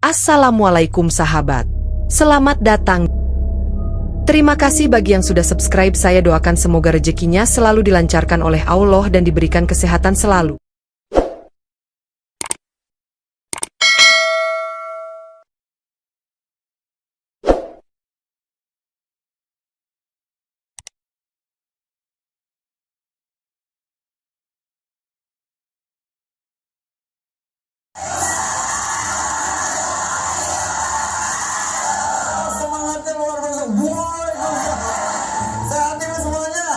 Assalamualaikum sahabat. Selamat datang. Terima kasih bagi yang sudah subscribe. Saya doakan semoga rezekinya selalu dilancarkan oleh Allah dan diberikan kesehatan selalu. Semangatnya luar biasa. Sehat nih semuanya.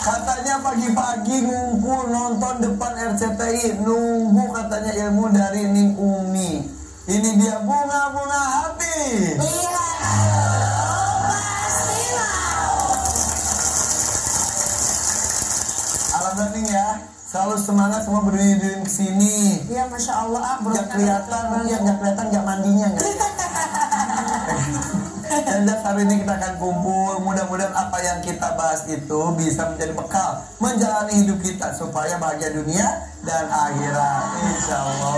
Katanya pagi-pagi ngumpul nonton depan RCTI, nunggu katanya ilmu dari Ning Umi. Ini dia bunga-bunga hati. Alhamdulillah Ning ya, selalu semangat semua berdiri ke sini. Iya, Masya Allah, Nggak kelihatan, nggak mandinya nggak. Dan hari ini kita akan kumpul. Mudah-mudahan apa yang kita bahas itu bisa menjadi bekal menjalani hidup kita supaya bahagia dunia dan akhirat. Insya Allah.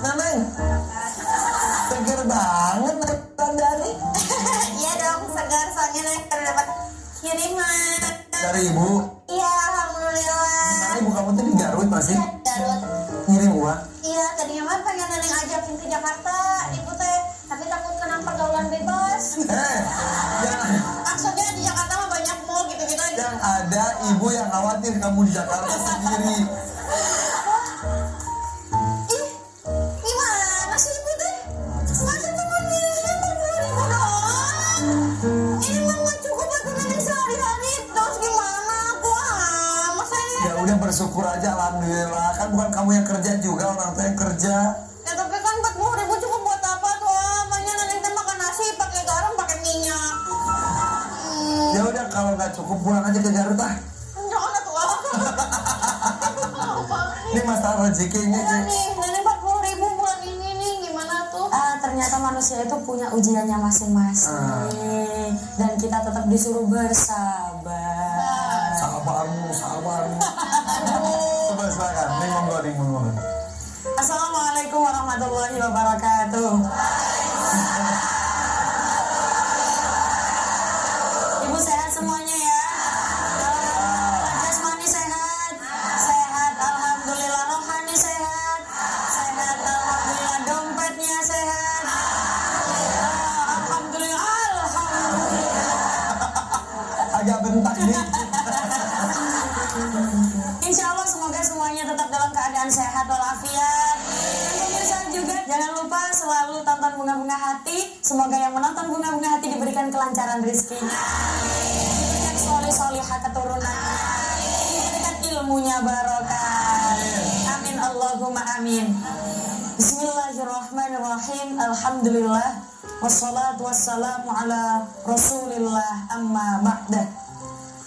Neneng, seger banget dari. Iya dong, segar soalnya dapat kiriman Dari ibu. Iya, alhamdulillah. Nah, ibu kamu tuh di Garut masih Garut. ngirim uang. Iya, tadinya mah pengen neneng ajakin ke Jakarta, ibu teh, tapi takut kena pergaulan bebas. Maksudnya di Jakarta mah banyak mall gitu-gitu aja. Yang ada ibu yang khawatir kamu di Jakarta sendiri. Ih, gimana sih ibu teh? Masa cuma ngirim 40.000 doang? Ini mah nggak cukup buat neneng sehari-hari. Terus gimana aku? Masa ini? Ya udah bersyukur aja, alhamdulillah. Kan bukan kamu yang kerja juga, orang tua yang kerja. Ya tapi kan 40.000 cukup buat apa tuh? Banyak neneng teh makan nasi pakai garam pakai minyak. Ya udah kalau nggak cukup pulang aja ke Garut ah. Jangan atuh. Ini masalah rezeki ini. Ya nih, nenek 40.000 bulan ini nih gimana tuh? Ternyata manusia itu punya ujiannya masing-masing dan kita tetap disuruh bersabar. Sabarmu. Coba silakan. Ning monggo. Assalamualaikum warahmatullahi wabarakatuh. Ibu sehat semuanya ya. Jasmani sehat, alhamdulillah. Rohani sehat, alhamdulillah. Dompetnya sehat, alhamdulillah. Agak bentak ini. Insya Allah semoga semuanya tetap dalam keadaan sehat walafiat. Dan pemirsa juga jangan lupa selalu tonton Bunga-Bunga Hati. Semoga yang menonton Bunga-Bunga Hati diberikan kelancaran rezekinya, diberikan solih-solihah keturunannya, diberikan ilmunya barokah. Amin Allahumma amin. Bismillahirrahmanirrahim. Alhamdulillah wassalatu wassalamu ala rasulillah amma ba'dah.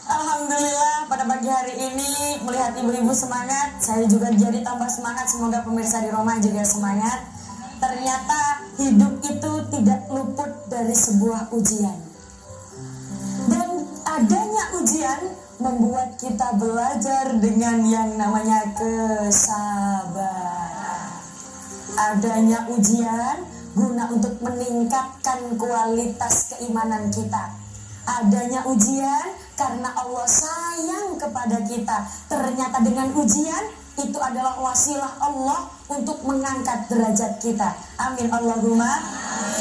Alhamdulillah pada pagi hari ini melihat ibu-ibu semangat, saya juga jadi tambah semangat. Semoga pemirsa di rumah juga semangat. Ternyata hidup itu tidak luput dari sebuah ujian. Dan adanya ujian membuat kita belajar dengan yang namanya kesabaran. Adanya ujian guna untuk meningkatkan kualitas keimanan kita. Adanya ujian karena Allah sayang kepada kita. Ternyata dengan ujian itu adalah wasilah Allah untuk mengangkat derajat kita. Amin Allahumma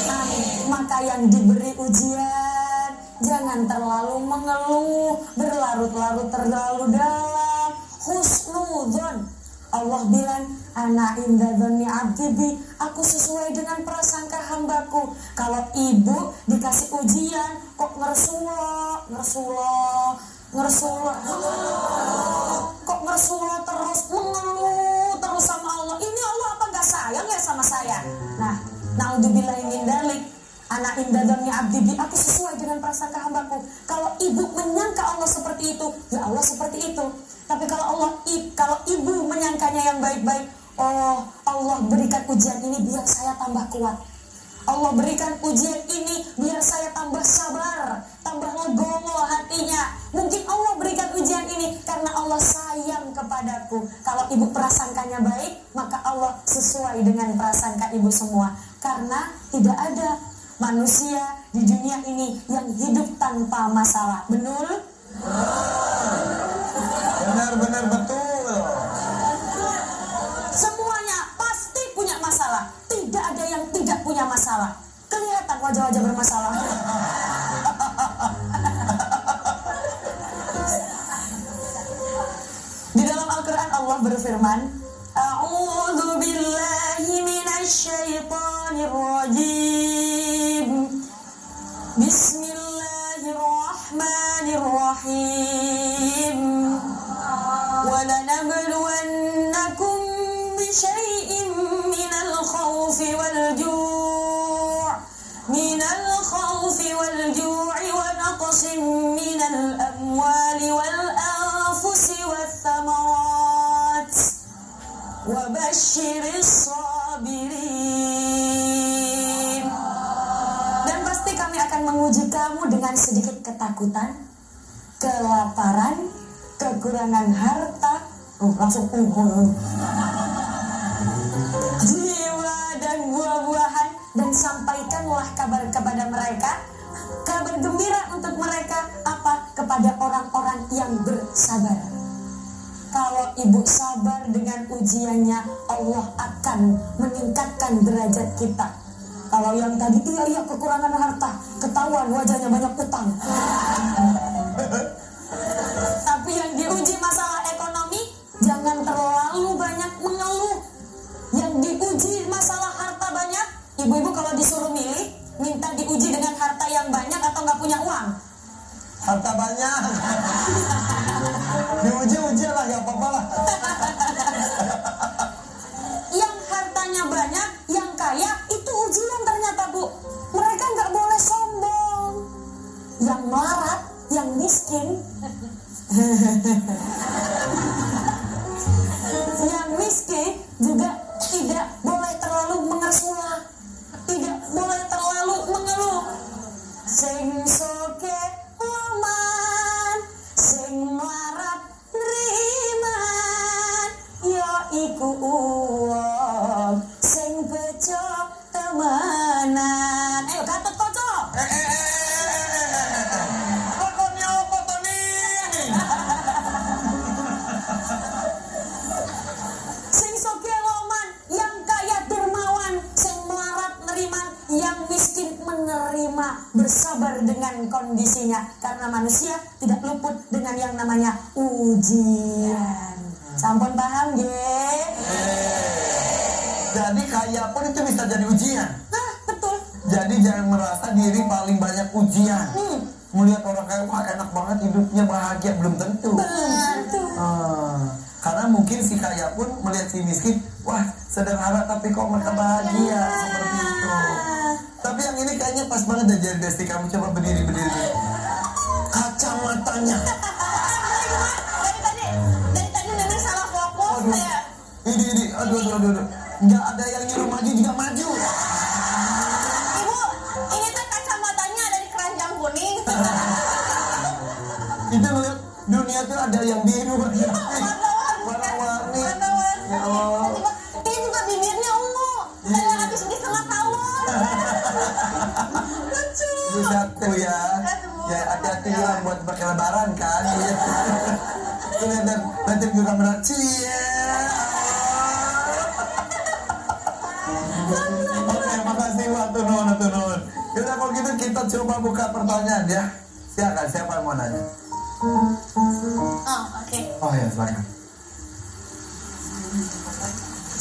amin. Maka yang diberi ujian jangan terlalu mengeluh, berlarut-larut terlalu dalam. Husnudzon. Allah bilang, ana inda dzanni abdi bi, aku sesuai dengan prasangka hambaku. Kalau ibu dikasih ujian kok ngersulo terus, mengeluh terus sama Allah. Ini Allah apa gak sayang ya sama saya? Nah, naudzubillahi min dzalik. Ana inda dzanni abdi bi, aku sesuai dengan prasangka hambaku. Kalau ibu menyangka Allah seperti itu, ya Allah seperti itu. Tapi kalau ibu menyangkanya yang baik-baik, oh Allah berikan ujian ini biar saya tambah kuat. Allah berikan ujian ini biar saya tambah sabar, tambah legowo hatinya. Mungkin Allah berikan ujian ini karena Allah sayang kepadaku. Kalau ibu prasangkanya baik, maka Allah sesuai dengan prasangka ibu semua. Karena tidak ada manusia di dunia ini yang hidup tanpa masalah. Betul? Benar-benar betul. Semuanya pasti punya masalah. Tidak ada yang tidak punya masalah. Kelihatan wajah-wajah bermasalah. Di dalam Al-Quran Allah berfirman, A'udzu billahi minasy syaithanir rajim. Bismillahirrahmanirrahim. Wa lanabluwannakum bisyai'in minal khawfi wal ju'i wa naqsin minal amwali wal anfusi wath thamarat wa basyiris sabirin. Dan pasti kami akan menguji kamu dengan sedikit ketakutan, kelaparan, kekurangan harta, langsung jiwa dan buah-buahan, dan sampaikanlah kabar kepada mereka, kabar gembira untuk mereka apa? Kepada orang-orang yang bersabar. Kalau ibu sabar dengan ujiannya, Allah akan meningkatkan derajat kita. Kalau yang tadi iya kekurangan harta, ketahuan wajahnya banyak utang. Tapi yang diuji masalah ekonomi, jangan terlalu banyak mengeluh. Yang diuji masalah harta banyak, ibu-ibu kalau disuruh milih, minta diuji dengan harta yang banyak atau nggak punya uang? Harta banyak. Diuji-uji lah, ya apa-apa lah. Yang hartanya banyak, yang kaya, itu ujian ternyata, Bu. Mereka nggak boleh sombong. Yang melarat, yang miskin, yang miskin juga tidak boleh terlalu mengersulah, tidak boleh terlalu mengeluh. Sing soke loman, sing melarat neriman, ya iku uang, sing bejo temenan. Ayo Gatot Koco. Pokoknya apa tuh nih? Sing soge loman, yang kaya dermawan, sing melarat neriman, yang miskin menerima, bersabar dengan kondisinya. Karena manusia tidak luput dengan yang namanya ujian. Sampun paham ye? Jadi kaya pun itu bisa jadi ujian. Nah, betul. Jadi jangan merasa diri paling banyak ujian. Melihat orang kaya, wah enak banget hidupnya, bahagia, belum tentu. Betul. Karena mungkin si kaya pun melihat si miskin, wah sederhana tapi kok mereka bahagia, seperti itu. Tapi yang ini kayaknya pas banget deh, jadi Desti, kamu coba berdiri. Kacamatanya. Dari tadi nenek salah fokus ya. Ini, aduh. Nggak ada yang nyuruh maju juga maju. Ibu, ini tuh kacamatanya dari keranjang kuning. Itu lihat dunia tuh ada yang biru, warna-warni. Ya Allah. Ini juga bibirnya ungu, kayak habis beli setengah tahun. Lucu. Itu satu ya. Ya hati-hati lah buat pakai lebaran kan. Ini dan nanti juga berat. Oke, makasih waktu nun. Yaudah kalau gitu kita coba buka pertanyaan ya. Silakan, siapa yang mau nanya? Oh, oke. Oh ya, silakan.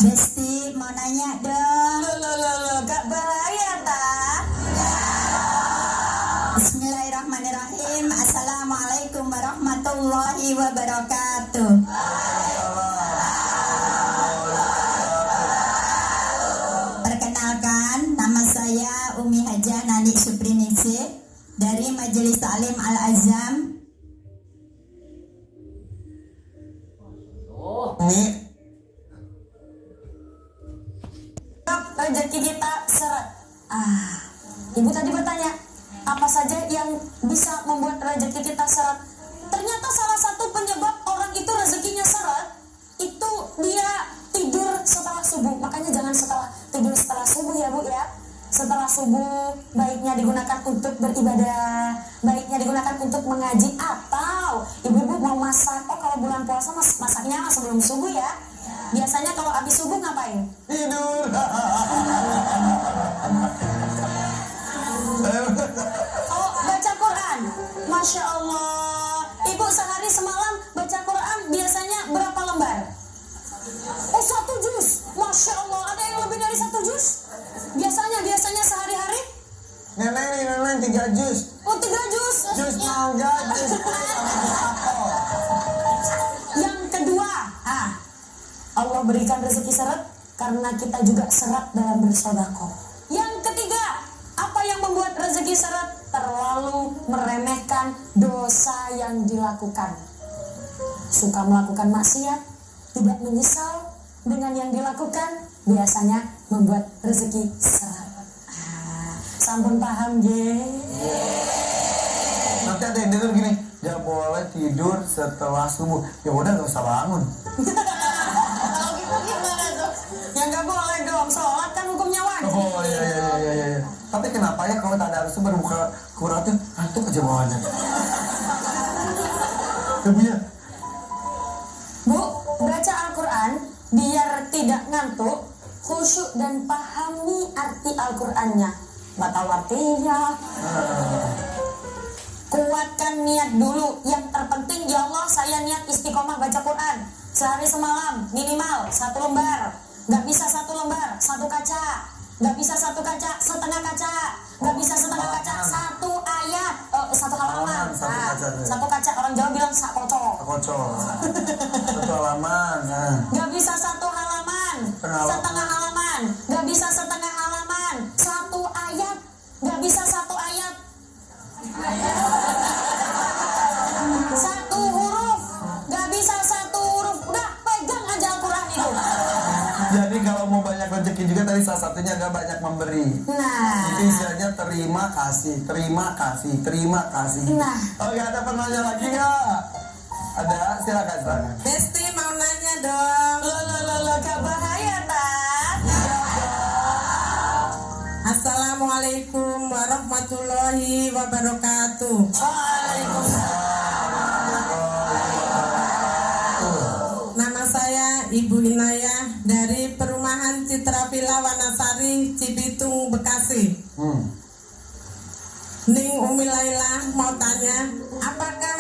Besti mau nanya dong. Loh, gak bahaya tak? Bismillahirrahmanirrahim. Assalamualaikum warahmatullahi wabarakatuh. Perkenalkan, nama saya Umi Hajah Nani Supriningsih dari Majelis Ta'lim Al-Azam. Umi, Rezeki kita seret. Ibu tadi bertanya, apa saja yang bisa membuat rezeki kita seret? pokoknya jangan tidur setelah subuh ya Bu ya. Setelah subuh baiknya digunakan untuk beribadah, baiknya digunakan untuk mengaji, atau ibu-ibu mau masak. Oh kalau bulan puasa masaknya sebelum subuh ya. Biasanya kalau habis subuh ngapain? Tidur. Oh baca Quran. Masya Allah. Ibu sehari semalam baca Quran biasanya berapa lembar? Oh 1 juz. Masya Allah. Ada yang lebih dari 1 juz? Biasanya sehari-hari? Nenek 3 juz. Oh 3 juz. Juz mangga, juz apel. Yang kedua, Allah berikan rezeki seret karena kita juga seret dalam bersedekah. Yang ketiga, apa yang membuat rezeki seret? Terlalu meremehkan dosa yang dilakukan. Suka melakukan maksiat, tidak menyesal dengan yang dilakukan, biasanya membuat rezeki seret. Sampun paham ye? Nanti ada yang tidur gini, gak boleh tidur setelah subuh. Ya udah gak usah bangun. Kalau gitu gimana tuh? Ya nggak boleh dong, sholat kan hukumnya wajib. Oh iya. Tapi kenapa ya kalau tak ada harus berbuka Quran tuh ngantuk aja bawaannya. Kemudian Bu, baca Al-Quran biar tidak ngantuk, khusyuk dan pahami arti Al-Qurannya. Nggak tahu artinya. Kuatkan niat dulu. Yang terpenting, ya Allah saya niat istiqomah baca Quran sehari semalam minimal 1 lembar. Nggak bisa 1 lembar, 1 kaca. Nggak bisa 1 kaca, setengah kaca. Nggak bisa setengah kaca, 1 ayat, 1 halaman. Satu kaca orang Jawa bilang sak kocok. Satu halaman. Nggak bisa 1 halaman, setengah halaman. Nggak bisa setengah halaman, 1 ayat. Nggak bisa 1 ayat, 1 huruf. Nggak bisa 1 huruf. Udah pegang aja Al-Quran itu. Jadi kalau mau banyak rezeki juga tadi salah satunya agak banyak memberi. Nah, Itu istilahnya terima kasih. Nah. Oke, ada penanya lagi nggak? Ada, silakan. Besti mau nanya dong. lo gak bahaya tak? Assalamualaikum warahmatullahi wabarakatuh. Nama saya Ibu Inayah dari Perumahan Citra Villa Wanasari, Cibitung, Bekasi. Ning Umi Laila mau tanya, apakah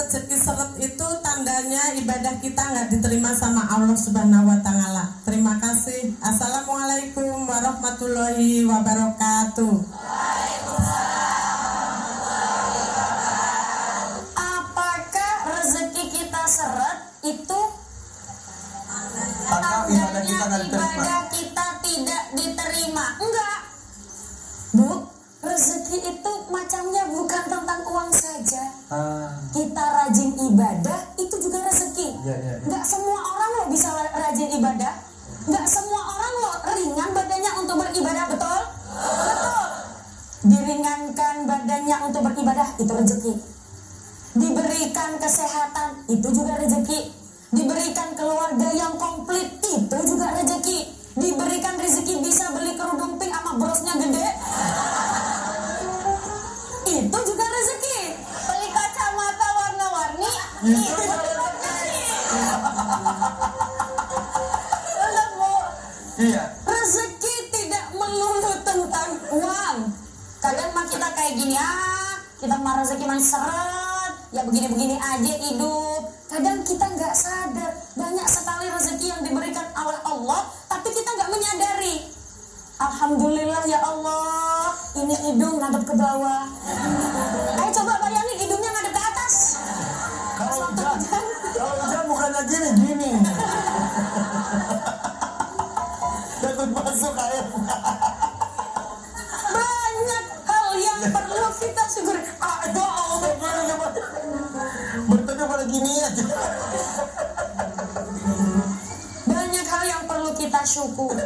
rezeki seret itu tandanya ibadah kita nggak diterima sama Allah Subhanahu wa Ta'ala? Terima kasih. Assalamualaikum warahmatullahi wabarakatuh. Apakah rezeki kita seret itu Atau ibadah kita nggak tandanya diterima? ibadah kita tidak diterima? Enggak, Bu. Rezeki itu macamnya bukan tentang uang saja. Kita rajin ibadah itu juga rezeki. Iya. Nggak semua orang loh bisa rajin ibadah. Nggak semua orang loh ringan badannya untuk beribadah, betul? Betul. Diringankan badannya untuk beribadah itu rezeki. Diberikan kesehatan itu juga rezeki. Diberikan keluarga yang komplit itu juga rezeki. Diberikan rezeki bisa beli kerudung pink sama brosnya gede, itu juga rezeki. Beli kacamata warna-warni itu juga rezeki. Iya. Rezeki tidak melulu tentang uang. Kadang mah kita kayak gini, kita mah rezeki mah seret, ya begini-begini aja hidup. Kadang kita nggak sadar banyak sekali rezeki yang diberikan oleh Allah, tapi kita nggak menyadari. Alhamdulillah ya Allah, ini hidung ngadep ke bawah. Ayo coba bayangin hidungnya ngadep ke atas. Kalau hujan bukannya gini. Takut masuk air. Banyak hal yang perlu kita syukuri. Ada Allah. Bertemu pada gini aja. Banyak hal yang perlu kita syukuri.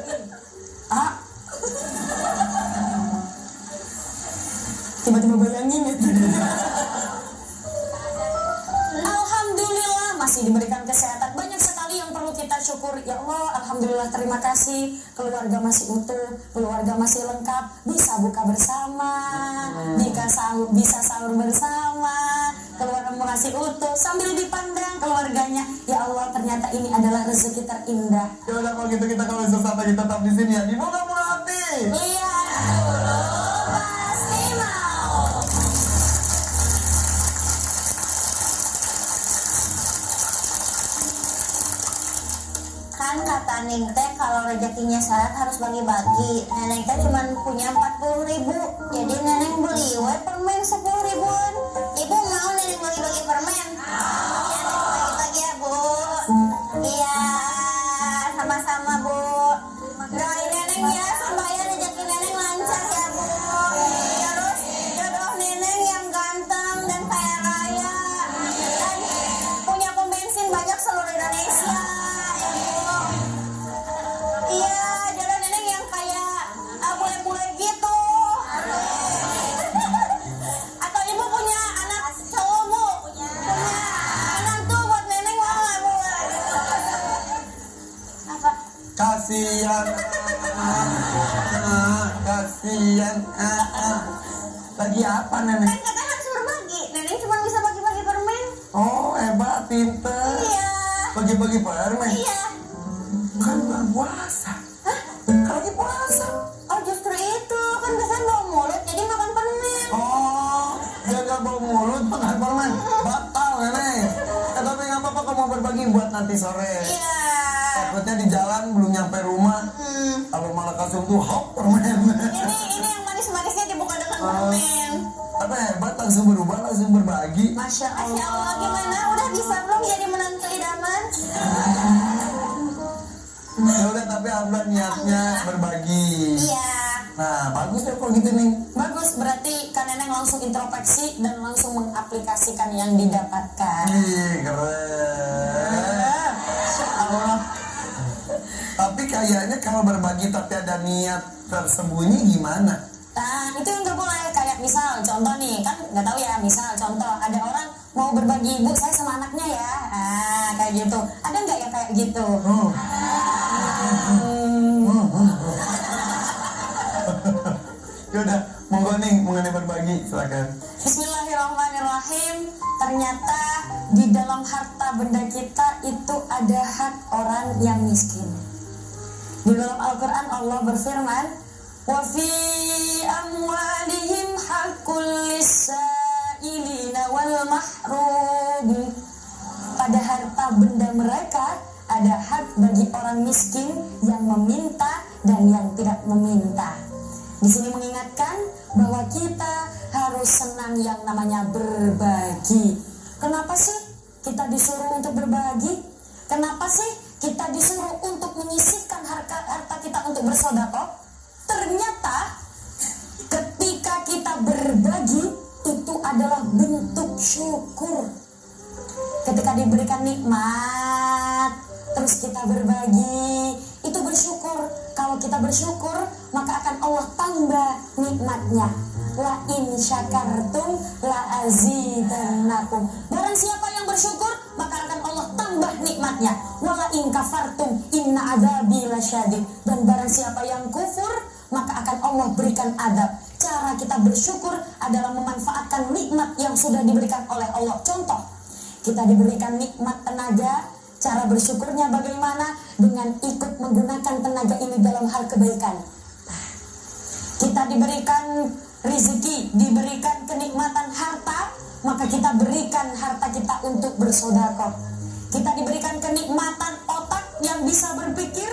Tiba-tiba bayangin itu. Alhamdulillah masih diberikan kesehatan. Banyak sekali yang perlu kita syukuri. ya Allah, alhamdulillah, terima kasih, keluarga masih utuh, keluarga masih lengkap, bisa buka bersama, bisa sahur bersama, keluarga masih utuh, sambil dipandang keluarganya, ya Allah, ternyata ini adalah rezeki terindah. Ya udah kalau gitu kita kalau sampai kita tetap di sini ya, dibuka hati. Lihat dulu, pasti mau. Kan kata Neng teh kalau rezekinya syarat harus bagi-bagi. Neneng teh cuma punya 40.000, jadi Neneng beli we permen 10.000-an. Ibu mau Neneng bagi-bagi permen? Ya Neneng bagi-bagi ya Bu. Iya, sama-sama Bu. Doain Neneng ya supaya rezeki Neneng lancar ya Bu. Terus jodoh Neneng yang ganteng dan kaya raya dan punya pom bensin banyak seluruh Indonesia. Iya, jodoh Neneng yang kayak bule-bule gitu. Atau ibu punya anak cowok Bu? Punya anak tuh buat Neneng mau nggak Bu? Apa? Kasihan, kasihan. Lagi apa Nenek? Kan katanya harus berbagi. Neneng cuma bisa bagi-bagi permen. Oh hebat, pinter. Iya. Bagi-bagi permen. Iya. Kan bulan puasa. Kan lagi puasa. Oh justru itu kan biasanya bau mulut jadi makan permen. Oh, jaga bau mulut makan permen. Batal Nenek. Tapi nggak apa-apa kalau mau berbagi buat nanti sore. Iya. Takutnya di jalan belum nyampe rumah. Kalau malah kasih tuh hop permen. Ini yang manis-manisnya dibuka dengan permen. Tapi hebat, langsung berubah, langsung berbagi. Masya Masya Allah, Allah. gimana? Udah bisa belum jadi menantu idaman? Ya udah, tapi alhamdulillah niatnya berbagi. Iya. Nah, bagus deh kalau gitu nih. Bagus, berarti kan Neneng langsung introspeksi dan langsung mengaplikasikan yang didapatkan. Ih, keren. Allah. Tapi kayaknya kalau berbagi tapi ada niat tersembunyi gimana? Nah, itu yang gak boleh. Kayak misal, contoh nih, kan nggak tahu ya, misal contoh, ada orang mau berbagi, Bu, saya sama anaknya ya. Ah, kayak gitu. Ada nggak ya kayak gitu? Ya udah, monggo nih mengenai berbagi, silakan. Bismillahirrahmanirrahim. Ternyata di dalam harta benda kita itu ada hak orang yang miskin. Di dalam Al-Quran Allah berfirman, wa fi amwalihim haqqul lis-sa'ilina wal mahrum. Pada harta benda mereka ada hak bagi orang miskin yang meminta dan yang tidak meminta. Di sini mengingatkan bahwa kita harus senang yang namanya berbagi. Kenapa sih kita disuruh untuk berbagi? Kenapa sih kita disuruh untuk menyisihkan harta kita untuk bersedekah? Ternyata ketika kita berbagi itu adalah bentuk syukur. Ketika diberikan nikmat, terus kita berbagi, itu bersyukur. Kalau kita bersyukur, maka akan Allah tambah nikmatnya. La in syakartum la azidannakum. Barang siapa yang bersyukur, maka akan Allah tambah nikmatnya. Wala in kafartum inna adzabi lasyadid. Dan barang siapa yang kufur, maka akan Allah berikan adab. Cara kita bersyukur adalah memanfaatkan nikmat yang sudah diberikan oleh Allah. Contoh, kita diberikan nikmat tenaga. Cara bersyukurnya bagaimana? Dengan ikut menggunakan tenaga ini dalam hal kebaikan. Kita diberikan rezeki, diberikan kenikmatan harta, maka kita berikan harta kita untuk bersedekah. Kita diberikan kenikmatan otak yang bisa berpikir,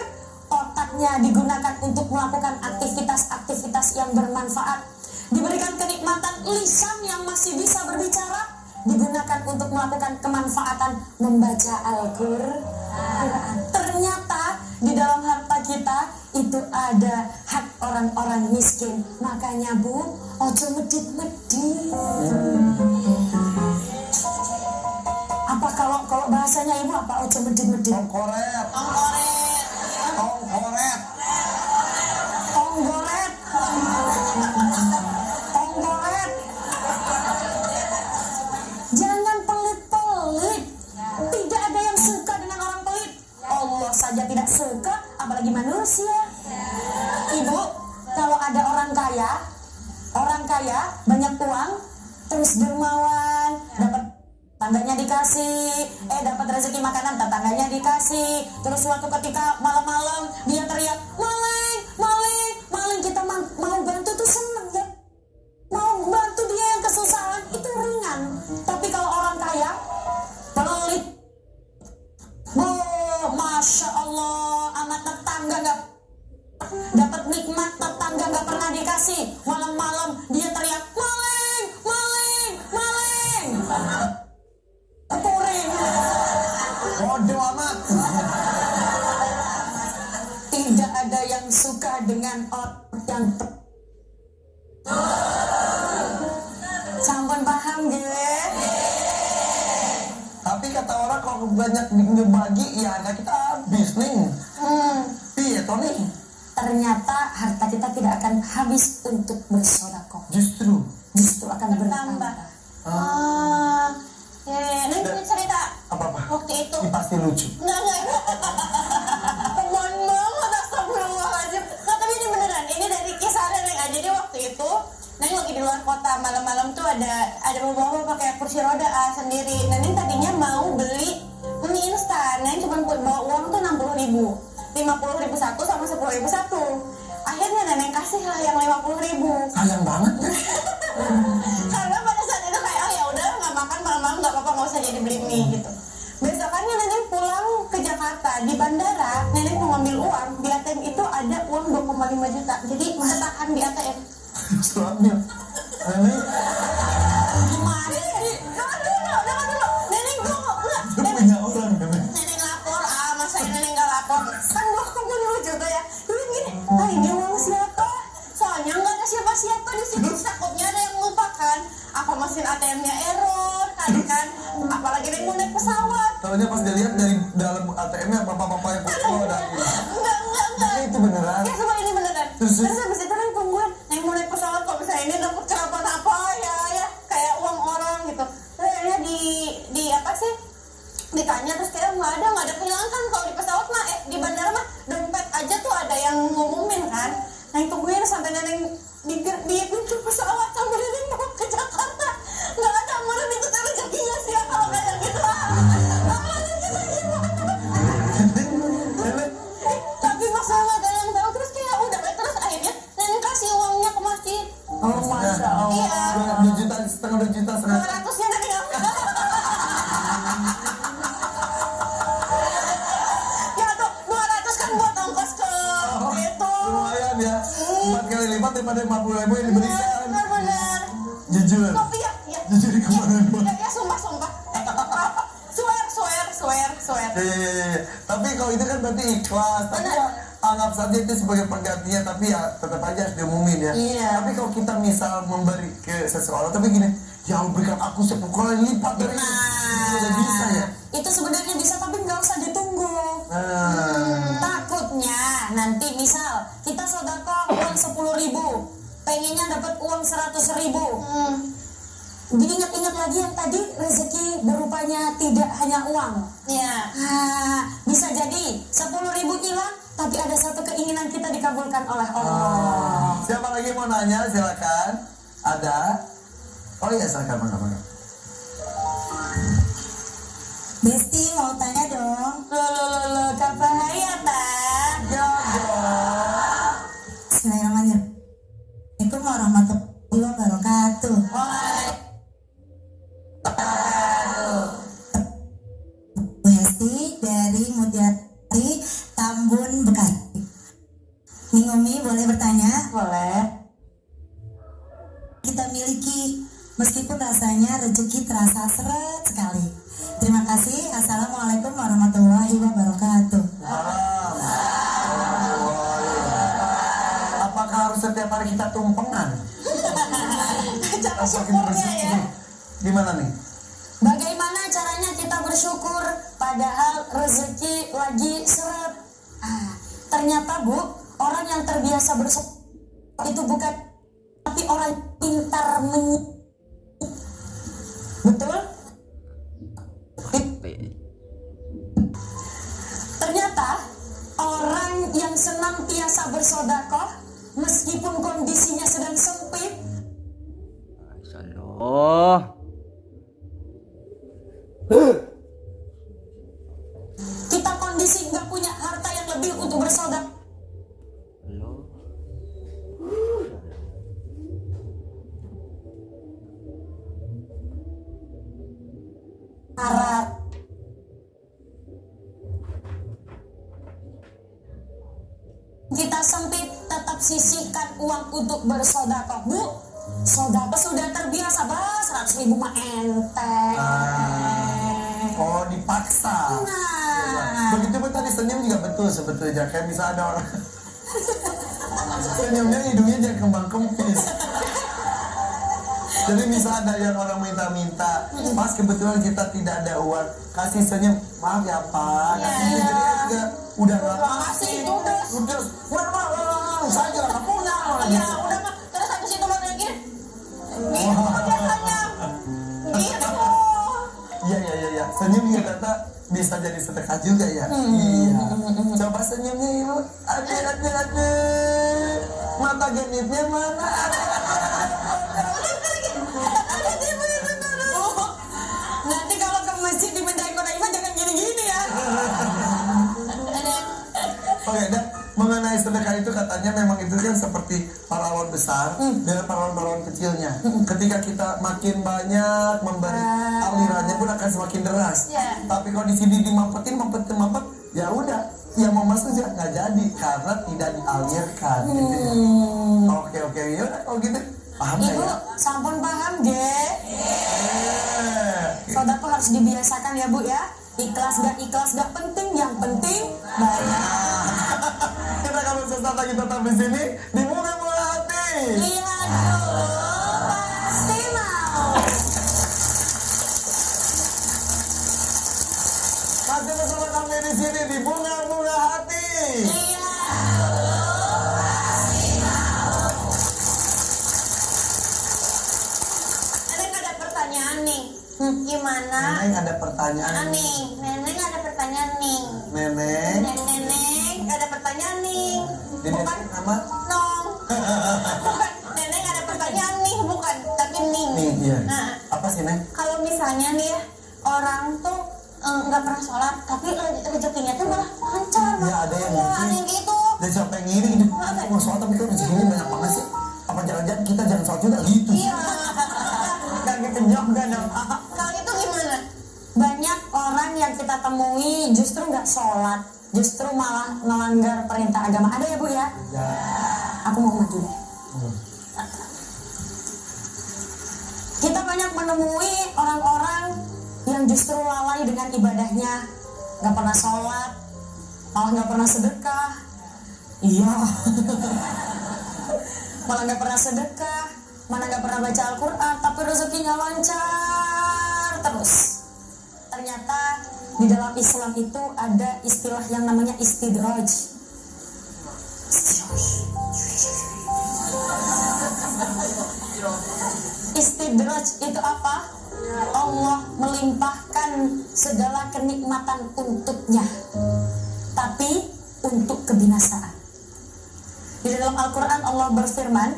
otaknya digunakan untuk melakukan aktivitas-aktivitas yang bermanfaat. Diberikan kenikmatan lisan yang masih bisa berbicara, digunakan untuk melakukan kemanfaatan membaca Al-Quran. Ternyata di dalam harta kita itu ada hak orang-orang miskin. Makanya Bu, ojo medit-medit. Apa kalau bahasanya Ibu apa? Ojo medit-medit. Tongkoret. Tongkoret. Tonggoret. Tonggoret. Jangan pelit-pelit. Tidak ada yang suka dengan orang pelit. Allah saja tidak suka, apalagi manusia. Ibu, kalau ada orang kaya banyak uang, terus dermawan, dapat tangganya dikasih, dapat rezeki makanan, tetangganya dikasih. Terus suatu ketika malam-malam dia teriak, maling, maling, maling. Kita mau bantu tuh seneng ya, mau bantu dia yang kesusahan itu ringan. Tapi kalau orang kaya pelit, masya Allah, amat tetangga nggak dapat nikmat, tetangga nggak pernah dikasih. Malam-malam dia teriak, maling, maling, maling. Kuring. Bodoh amat. Tidak ada yang suka dengan orang yang sampun paham gue. Tapi kata orang kalau banyak dibagi ya harga kita habis nih. Iya Tony. Ternyata harta kita tidak akan habis untuk bersedekah. Justru akan bertambah. Ini punya cerita. Apa? Waktu itu. Ini pasti lucu. Enggak. Teman banget, astagfirullahaladzim. Nah, tapi ini beneran. Ini dari kisah Neneng aja. Jadi waktu itu Neneng lagi di luar kota. Malam-malam tuh ada bapak-bapak pakai kursi roda sendiri. Neneng tadinya mau beli mie instan. Neneng cuma bawa uang tuh 60.000. 50.000 satu sama 10.000 satu. Akhirnya Neneng kasih lah yang 50.000. Sayang banget ya. Karena pada saat itu kayak ya udah nggak makan malam-malam nggak apa-apa, nggak usah jadi beli mie gitu. Besokannya Neneng pulang ke Jakarta, di bandara Neneng mau ngambil uang, di ATM itu ada uang 2,5 juta. Jadi ketahan di ATM. Suaminya. Ini Gimana sih? Jangan dulu. Neneng dulu enggak. dia punya orang kan. Neneng lapor, masa Neneng nggak lapor? Kan 2,5 juta ya. Jadi gini, ini uang siapa? Soalnya nggak ada siapa-siapa di situ. Takutnya ada yang lupakan. Apa mesin ATM-nya error kan? Apalagi Neneng mau naik pesawat. Soalnya pas dilihat dari dalam ATM-nya bapak-bapak yang keluar dari. Enggak. Itu beneran. Ya semua ini beneran. Terus habis itu Neneng tungguin. Neneng mau naik pesawat kalau misalnya ini dapat kerapat apa ya kayak uang orang gitu. Terus akhirnya di apa sih? Ditanya terus kayak nggak ada kehilangan kan kalau di pesawat mah di bandara mah dompet aja tuh ada yang ngumumin kan. Neneng tungguin sampai Neneng di pintu pesawat sampai Neneng mau ke Jakarta. Nggak ada mana ikut rezekinya sih ya kalau kayak gitu. Tapi masalah ada yang tahu terus kayak udah terus akhirnya Neneng kasih uangnya ke masjid. Oh masya Allah. Iya. 2 juta setengah 2 juta setengah. 200-nya Neneng ambil. Ya tuh 200 kan buat ongkos ke itu. Lumayan ya. 4 kali lipat daripada 50.000 yang diberikan. Benar. Jujur. Tapi ya. Jujur kemarin. Ya sumpah. Swear. Ya. Tapi kalau itu kan berarti ikhlas. Tapi ya anggap saja itu sebagai penggantinya. Tapi ya tetap aja harus diumumin ya. Iya. Tapi kalau kita misal memberi ke seseorang, tapi gini, yang berikan aku 10 kali lipat dari itu. Udah bisa ya. Itu sebenarnya bisa tapi nggak usah ditunggu. Takutnya nanti misal kita sedekah uang 10.000, pengennya dapat uang 100.000. Diingat-ingat lagi yang tadi rezeki berupanya tidak hanya uang. Iya. Bisa jadi 10.000 hilang, tapi ada satu keinginan kita dikabulkan oleh Allah. Siapa lagi mau nanya? Silakan. Ada? Oh iya, silakan. Bangga. Besti mau tanya dong. Lo Kak Bahaya tak? Bismillahirrahmanirrahim. Assalamualaikum warahmatullahi wabarakatuh. Bu Hesti dari Mutiara Tambun Bekasi. Ning Umi boleh bertanya? Boleh. Kita miliki meskipun rasanya rezeki terasa seret sekali. Terima kasih. Assalamualaikum warahmatullahi wabarakatuh. Apakah harus setiap hari kita tumpengan? Cara syukurnya ya. Gimana nih? Bagaimana caranya kita bersyukur padahal rezeki lagi seret? Ternyata Bu, orang yang terbiasa bersyukur itu bukan tapi orang pintar betul? Ternyata bersodakoh meskipun kondisinya sedang sempit. Allah. Kita kondisi nggak punya harta yang lebih untuk bersodakoh. Harap kita sempit, tetap sisihkan uang untuk bersodakoh, Bu. Sodakoh sudah terbiasa, 100.000 mah enteng. Oh, dipaksa. Nah, Begitu pun tadi senyum juga betul sebetulnya. Kayak bisa ada orang senyumnya hidungnya jangan kembang kempis. Jadi bisa ada yang orang minta-minta, pas kebetulan kita tidak ada uang, kasih senyum, maaf ya Pak, kasih Iya. jadi kan juga udah nggak makasih, udah. udah saja nggak punya Ya udah mah, terus habis itu mau lagi. Gitu biasanya. Gitu. Iya, senyum juga kata bisa jadi sedekah juga ya. Iya. Coba senyumnya ibu, aduh, mata genitnya mana? Nanti kalau ke masjid dimintain kode iman jangan gini-gini ya. Oke, dan mengenai sedekah itu katanya memang itu kan seperti parawan besar dengan parawan-parawan kecilnya. Ketika kita makin banyak memberi, alirannya pun akan semakin deras. Iya. Tapi kalau di sini mampet, ya udah, yang mau masuk ya nggak jadi karena tidak dialirkan. Gitu ya. Oke, yaudah kalau gitu paham nggak Ibu, ya? sampun paham, Ge. Sodakoh harus dibiasakan ya, Bu ya. Ikhlas gak penting, yang penting banyak. Kita kalau sesaat lagi tetap di sini di bunga-bunga hati. Lihat dulu, pasti mau. Masih bersama kami di sini di bunga-bunga hati. Lihat dulu, pasti mau. Neneng ada pertanyaan nih. Gimana? Neneng ada pertanyaan. Neneng ada pertanyaan nih. Neneng, Neneng ada pertanyaan nih. di Bukan nama nong. Bukan. Neneng ada pertanyaan nih, bukan. Tapi ning. nih, iya. Nah, Apa sih Neng? kalau misalnya nih ya, orang tuh nggak pernah sholat, tapi rezekinya tuh malah lancar. Ya, ada yang ya, gitu. ada yang gitu. Dan siapa yang ngiri ini? Mau sholat tapi kok rezekinya banyak banget sih? Apa jangan-jangan kita jangan sholat juga gitu? Iya. Gak gitu juga dong. Kalau itu gimana? Banyak orang yang kita temui justru nggak sholat, justru malah melanggar perintah agama. Ada ya, Bu ya? Ya. Aku mau maju deh. Kita banyak menemui orang-orang yang justru lalai dengan ibadahnya, nggak pernah sholat, malah nggak pernah sedekah. Iya, malah nggak pernah sedekah, mana nggak pernah baca Al-Quran, tapi rezekinya lancar terus. Ternyata di dalam Islam itu ada istilah yang namanya istidraj. Istidraj itu apa? Allah melimpahkan segala kenikmatan untuknya, tapi untuk kebinasaan. Di dalam Al-Quran Allah berfirman,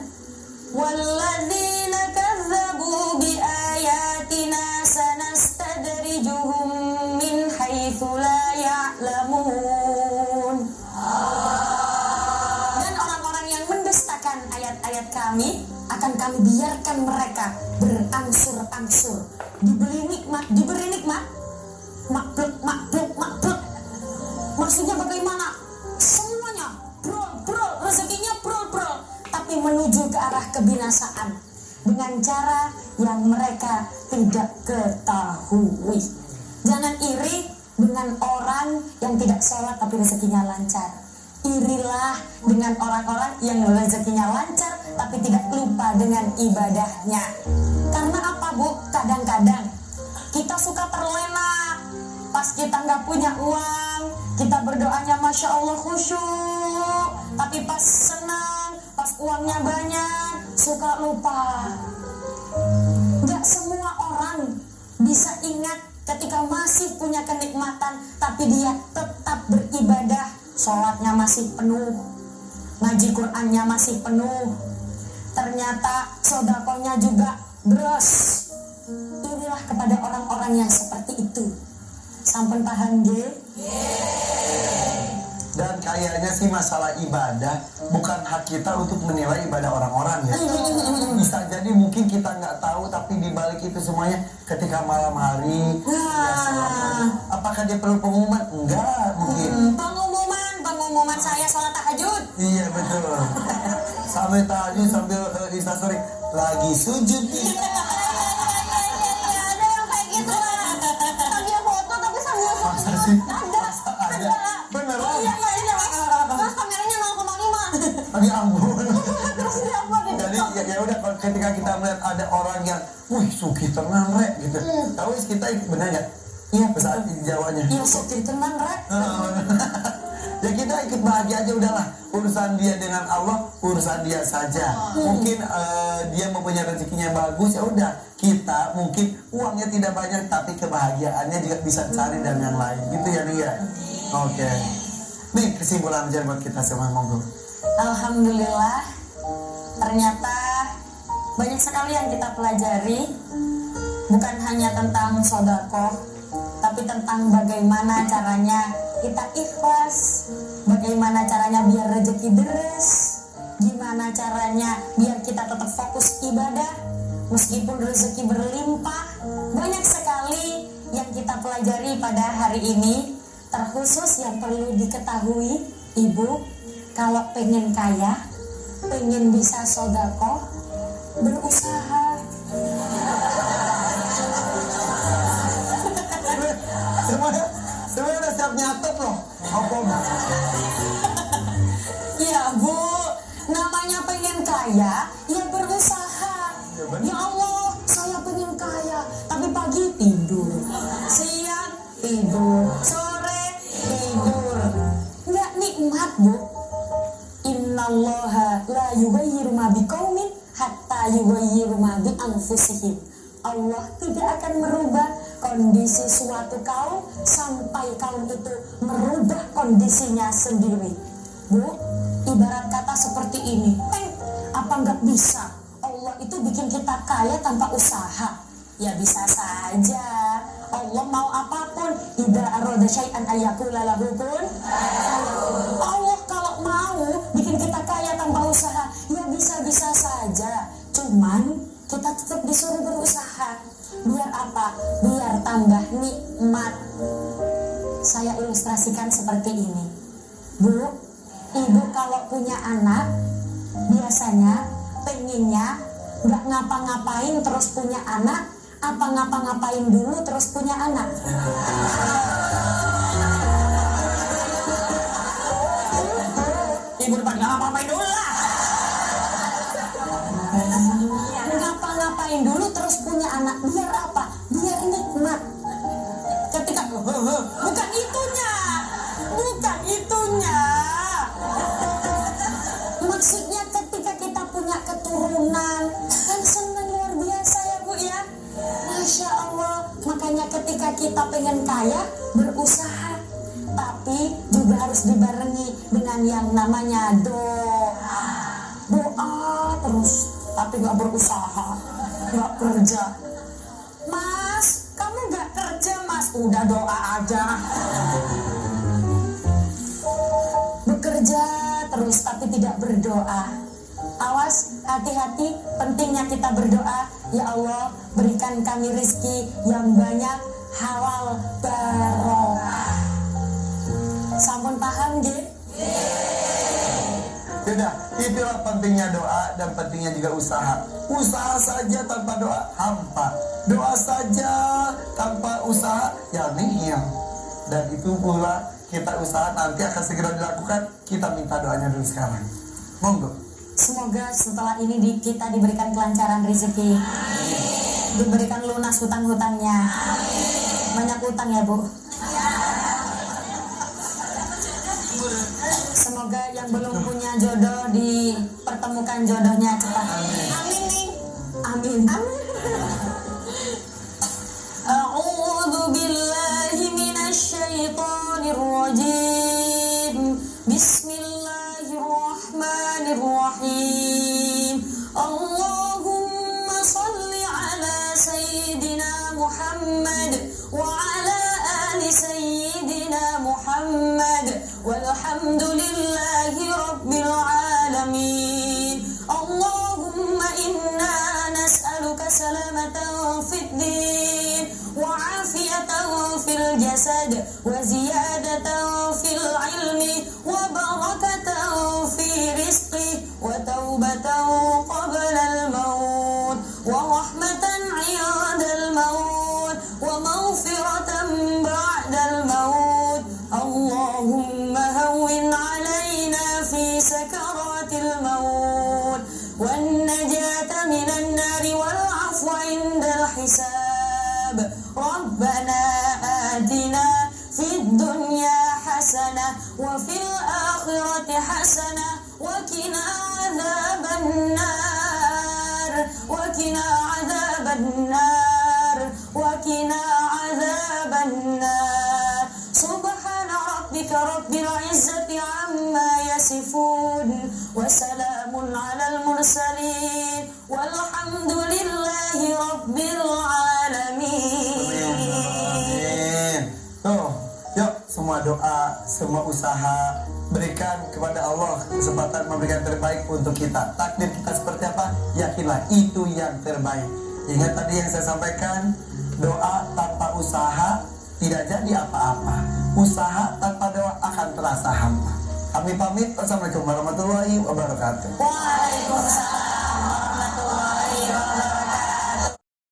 "Walladzina kazzabu biayatina sanastadrijuhum min haitsu la ya'lamun." Dan orang-orang yang mendustakan ayat-ayat kami akan kami biarkan mereka berangsur-angsur diberi nikmat, makhluk. Maksudnya bagaimana? Semuanya brol, rezekinya brol, tapi menuju ke arah kebinasaan dengan cara yang mereka tidak ketahui. Jangan iri dengan orang yang tidak sholat tapi rezekinya lancar. Irilah dengan orang-orang yang rezekinya lancar tapi tidak lupa dengan ibadahnya. Karena apa, Bu? Kadang-kadang kita suka terlena. Pas kita nggak punya uang, kita berdoanya Masya Allah khusyuk. Tapi pas senang, pas uangnya banyak, suka lupa. Gak semua orang bisa ingat ketika masih punya kenikmatan, tapi dia tetap beribadah. Sholatnya masih penuh, ngaji Qur'annya masih penuh, ternyata sodakonya juga bros. Inilah kepada orang-orang yang seperti itu. Sampun paham nggih? Dan kayaknya sih masalah ibadah bukan hak kita untuk menilai ibadah orang-orang ya. Bisa jadi mungkin kita nggak tahu, tapi dibalik itu semuanya ketika malam hari ya sholat. Apakah dia perlu pengumuman? Enggak mungkin. Pengumuman saya sholat tahajud. Iya betul. Sambil tahajud sambil instastory lagi sujud. Ada yang kayak gitu lah. Sambil foto tapi sambil Masa sih? ada. Beneran? Iya. Terus kameranya 0,5. Lagi ampun. Terus dia apa gitu? Jadi ya udah kalau ketika kita melihat ada orang yang, wih suki tenang rek gitu. Tahu kita benar nggak? Iya Saat Jawanya. Iya sukir tenang rek. Ya kita ikut bahagia aja udahlah. Urusan dia dengan Allah, urusan dia saja. Mungkin dia mempunyai rezekinya yang bagus, ya udah. Kita mungkin uangnya tidak banyak, tapi kebahagiaannya juga bisa cari dan yang lain. Gitu ya nih ya. Oke. Nih kesimpulan aja buat kita semua, monggo. Alhamdulillah, ternyata banyak sekali yang kita pelajari. Bukan hanya tentang sedekah, tapi tentang bagaimana caranya kita ikhlas, bagaimana caranya biar rezeki deres, gimana caranya biar kita tetap fokus ibadah meskipun rezeki berlimpah. Banyak sekali yang kita pelajari pada hari ini. Terkhusus yang perlu diketahui, ibu, kalau pengen kaya, pengen bisa sedekah, berusaha. Semuanya udah siap nyatet loh. Apa? Ya bu, namanya pengen kaya, ya berusaha. Ya Allah, saya pengen kaya, tapi pagi tidur, siang tidur, sore tidur. Nggak nikmat bu. Innallaha la yughayyiru ma biqaumin hatta yughayyiru ma bi anfusihim. Allah tidak akan merubah kondisi suatu kaum sampai kaum itu merubah kondisinya sendiri. Bu, ibarat kata seperti ini. Apa nggak bisa Allah itu bikin kita kaya tanpa usaha? Ya bisa saja. Allah mau apapun. Idza arada syai'an ayyakula lahu kun. Allah kalau mau bikin kita kaya tanpa usaha, ya bisa-bisa saja. Cuman kita tetap disuruh berusaha. Biar apa? Biar tambah nikmat. Saya ilustrasikan seperti ini. Bu, ibu kalau punya anak, biasanya pengennya nggak ngapa-ngapain terus punya anak, apa ngapa-ngapain dulu terus punya anak? Ibu depan nggak ngapa-ngapain dulu lah. Ngapa-ngapain dulu terus punya anak, biar apa? Biar nikmat. Ketika bukan itunya, maksudnya ketika kita punya keturunan kan senang luar biasa ya bu ya. Masya Allah. Makanya ketika kita pengen kaya, berusaha, tapi juga harus dibarengi dengan yang namanya doa terus, tapi nggak berusaha, nggak kerja. Mas, kamu nggak kerja mas, udah doa aja. Bekerja terus tapi tidak berdoa. Awas, hati-hati, pentingnya kita berdoa. Ya Allah, berikan kami rezeki yang banyak, halal, barokah. Sampun paham nggih? Sudah, itulah pentingnya doa dan pentingnya juga usaha. Usaha saja tanpa doa hampa. Doa saja tanpa usaha ya nihil. Dan itu pula kita usaha nanti akan segera dilakukan. Kita minta doanya dulu sekarang. Monggo. Semoga setelah ini kita diberikan kelancaran rezeki, diberikan lunas hutang-hutangnya. Banyak hutang ya bu. Semoga yang belum punya jodoh dipertemukan jodohnya cepat. Amin nih. Amin. A'udzu billahi minasyaitonir rajim. Bismillahirrahmanirrahim. walhamdulillahi rabbil alamin. Allahumma inna nas'aluka salamatan fid din wa afiyatan fil jasad wa ziyadatan fil ilmi wa barakatan fi rizqi wa taubatan qabla al-maut wa rahmatan 'inda al-maut wa maghfiratan ba'da al-maut. Allahumma hawwin 'alaina fi sakaratil maut wan najata minan nari wal 'afwa 'indal hisab. Rabbana atina fid dunya hasanah wa fil akhirati hasanah wa qina adzaban nar wa qina adzaban nar wa qina adzaban nar. Subhana rabbika rabbil izzati amma yasifun wa salamun alal mursalin walhamdulillahi rabbil alamin. Tuh, yuk semua doa, semua usaha berikan kepada Allah kesempatan memberikan terbaik untuk kita. Takdir kita seperti apa? Yakinlah itu yang terbaik. Ingat tadi yang saya sampaikan, doa tanpa usaha tidak jadi apa-apa. Usaha tanpa doa akan terasa hampa. Kami pamit. Wassalamualaikum warahmatullahi wabarakatuh. Waalaikumsalam.